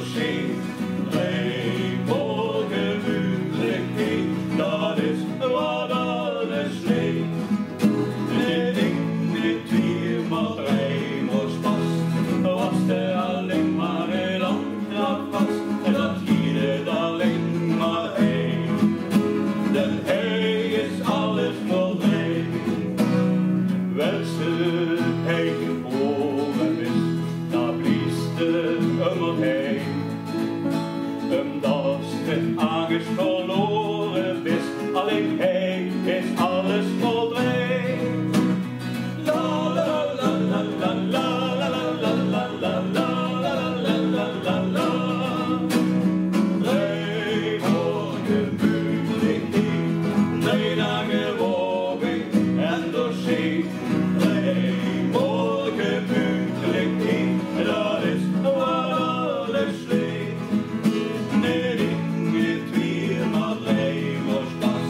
zee. Hemel gemütlich, dat is wat alles leeft. Dit ding, dit tweemaal rijmers past, was er alleen maar een land vast, en dat hier het alleen maar één. De hij is alles voor mij. Wensen hij geboren is, daar bliest er omheen. Omdat het angst verloren is, alleen hij is alles voor mij. La la la la la la la la la la la la la la la. Nee, morgen buurt ik nee, naar gewogen en door zee. Nee, morgen buurt ik dat is wat alles leeft. Nee, dingen tweemaal rijmers pas,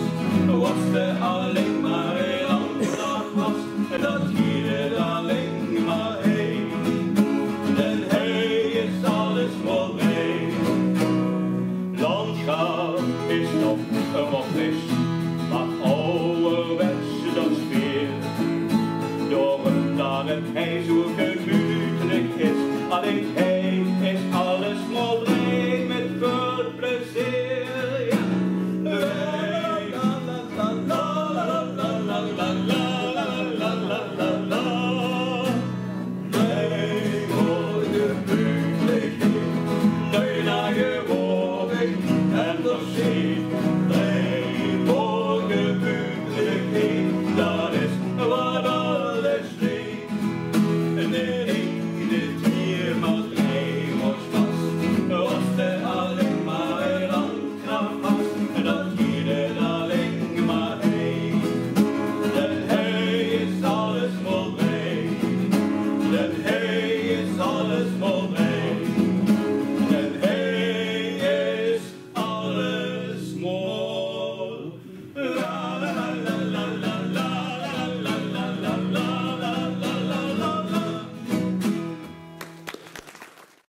was er alleen maar een ander was, dat hier het alleen maar één. En hij is alles voor mij. Landschap is nog een wat fris, maar ouderwets dat sfeer. Door omdat het hij zo gemütlich is, alleen hij is alles voor mij met veel plezier. Ja. La la la la la la la la la la la la. Nee, morgen gemütlich, nee, naar gewogen en door zee.